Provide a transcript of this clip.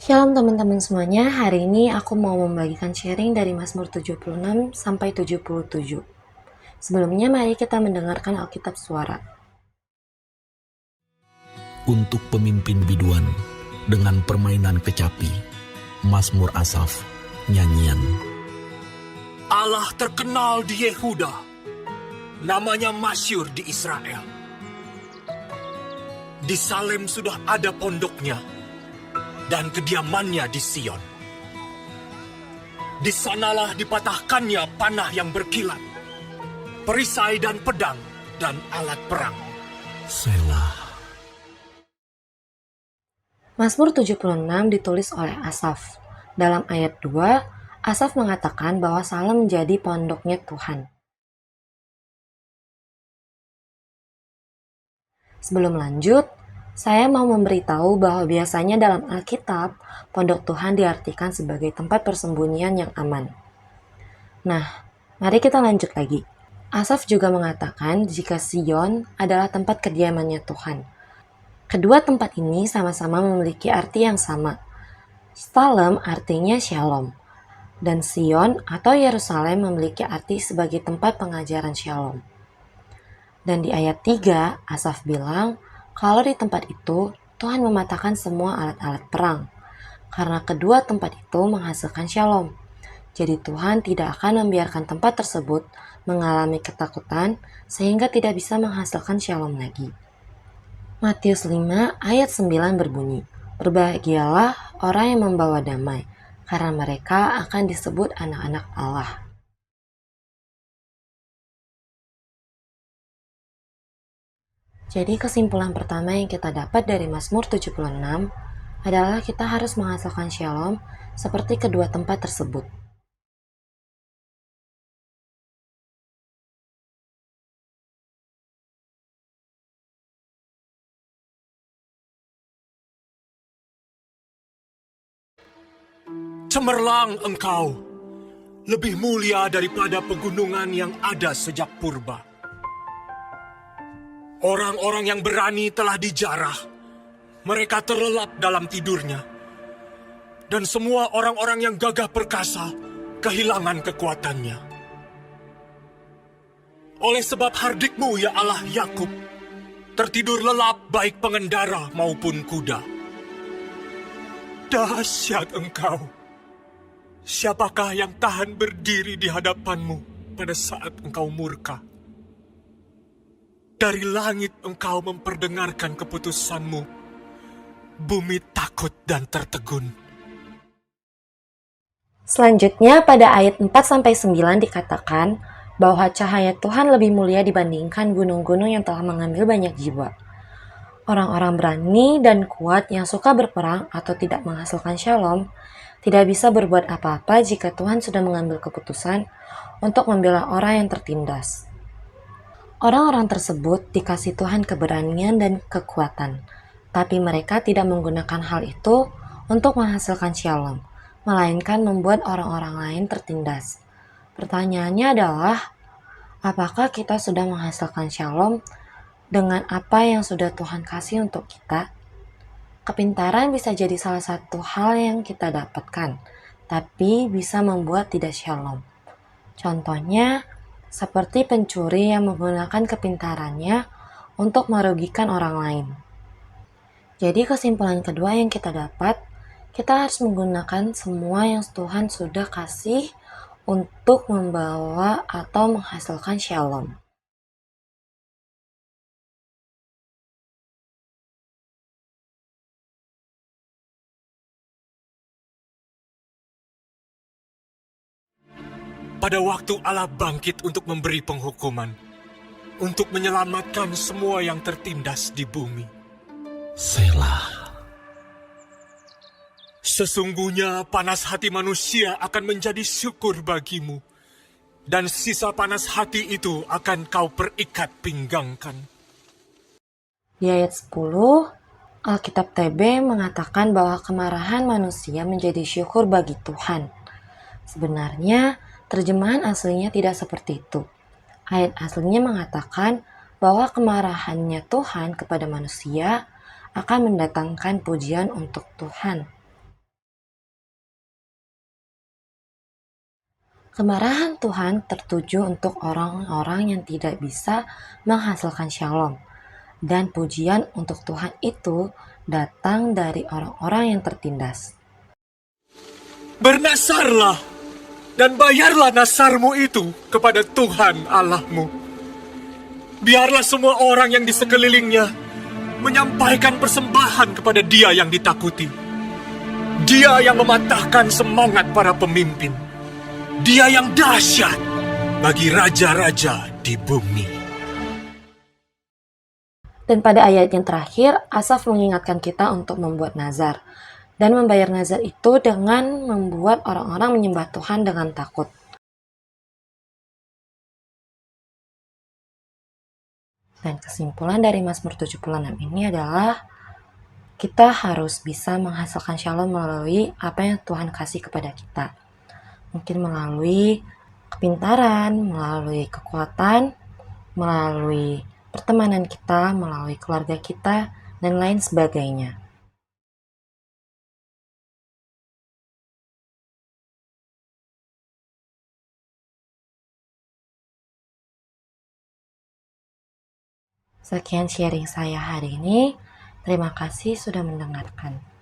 Shalom teman-teman semuanya, hari ini aku mau membagikan sharing dari Mazmur 76 sampai 77. Sebelumnya mari kita mendengarkan Alkitab Suara. Untuk pemimpin biduan dengan permainan kecapi, Mazmur Asaf, nyanyian. Allah terkenal di Yehuda, namanya masyhur di Israel. Di Salem sudah ada pondoknya, dan kediamannya di Sion. Di sanalah dipatahkannya panah yang berkilat, perisai dan pedang, dan alat perang. Selah. Mazmur 76 ditulis oleh Asaf. Dalam ayat 2, Asaf mengatakan bahwa Salem menjadi pondoknya Tuhan. Sebelum lanjut, saya mau memberitahu bahwa biasanya dalam Alkitab, pondok Tuhan diartikan sebagai tempat persembunyian yang aman. Nah, mari kita lanjut lagi. Asaf juga mengatakan jika Sion adalah tempat kediamannya Tuhan. Kedua tempat ini sama-sama memiliki arti yang sama. Salem artinya Shalom, dan Sion atau Yerusalem memiliki arti sebagai tempat pengajaran Shalom. Dan di ayat 3, Asaf bilang, kalau di tempat itu, Tuhan mematahkan semua alat-alat perang. Karena kedua tempat itu menghasilkan Shalom. Jadi Tuhan tidak akan membiarkan tempat tersebut mengalami ketakutan sehingga tidak bisa menghasilkan Shalom lagi. Matius 5 ayat 9 berbunyi, berbahagialah orang yang membawa damai, karena mereka akan disebut anak-anak Allah. Jadi kesimpulan pertama yang kita dapat dari Mazmur 76 adalah kita harus menghasilkan Shalom seperti kedua tempat tersebut. Cemerlang engkau, lebih mulia daripada pegunungan yang ada sejak purba. Orang-orang yang berani telah dijarah, mereka terlelap dalam tidurnya. Dan semua orang-orang yang gagah perkasa kehilangan kekuatannya. Oleh sebab hardikmu ya Allah Yakub, tertidur lelap baik pengendara maupun kuda. Dahsyat engkau. Siapakah yang tahan berdiri di hadapanmu pada saat engkau murka? Dari langit engkau memperdengarkan keputusanmu. Bumi takut dan tertegun. Selanjutnya pada ayat 4-9 dikatakan bahwa cahaya Tuhan lebih mulia dibandingkan gunung-gunung yang telah mengambil banyak jiwa. Orang-orang berani dan kuat yang suka berperang atau tidak menghasilkan Shalom tidak bisa berbuat apa-apa jika Tuhan sudah mengambil keputusan untuk membela orang yang tertindas. Orang-orang tersebut dikasih Tuhan keberanian dan kekuatan, tapi mereka tidak menggunakan hal itu untuk menghasilkan Shalom, melainkan membuat orang-orang lain tertindas. Pertanyaannya adalah, apakah kita sudah menghasilkan Shalom dengan apa yang sudah Tuhan kasih untuk kita? Kepintaran bisa jadi salah satu hal yang kita dapatkan, tapi bisa membuat tidak Shalom. Contohnya, seperti pencuri yang menggunakan kepintarannya untuk merugikan orang lain. Jadi kesimpulan kedua yang kita dapat, kita harus menggunakan semua yang Tuhan sudah kasih untuk membawa atau menghasilkan Shalom. Pada waktu Allah bangkit untuk memberi penghukuman, untuk menyelamatkan semua yang tertindas di bumi. Selah. Sesungguhnya panas hati manusia akan menjadi syukur bagimu, dan sisa panas hati itu akan kau perikat pinggangkan. Di ayat 10, Alkitab TB mengatakan bahwa kemarahan manusia menjadi syukur bagi Tuhan. Sebenarnya, terjemahan aslinya tidak seperti itu. Ayat aslinya mengatakan bahwa kemarahannya Tuhan kepada manusia akan mendatangkan pujian untuk Tuhan. Kemarahan Tuhan tertuju untuk orang-orang yang tidak bisa menghasilkan shalom. Dan pujian untuk Tuhan itu datang dari orang-orang yang tertindas. Bernasarlah dan bayarlah nasarmu itu kepada Tuhan Allahmu. Biarlah semua orang yang di sekelilingnya menyampaikan persembahan kepada Dia yang ditakuti. Dia yang mematahkan semangat para pemimpin. Dia yang dahsyat bagi raja-raja di bumi. Dan pada ayat yang terakhir, Asaf mengingatkan kita untuk membuat nazar. Dan membayar nazar itu dengan membuat orang-orang menyembah Tuhan dengan takut. Dan kesimpulan dari Mazmur 76 ini adalah kita harus bisa menghasilkan shalom melalui apa yang Tuhan kasih kepada kita. Mungkin melalui kepintaran, melalui kekuatan, melalui pertemanan kita, melalui keluarga kita, dan lain sebagainya. Sekian sharing saya hari ini. Terima kasih sudah mendengarkan.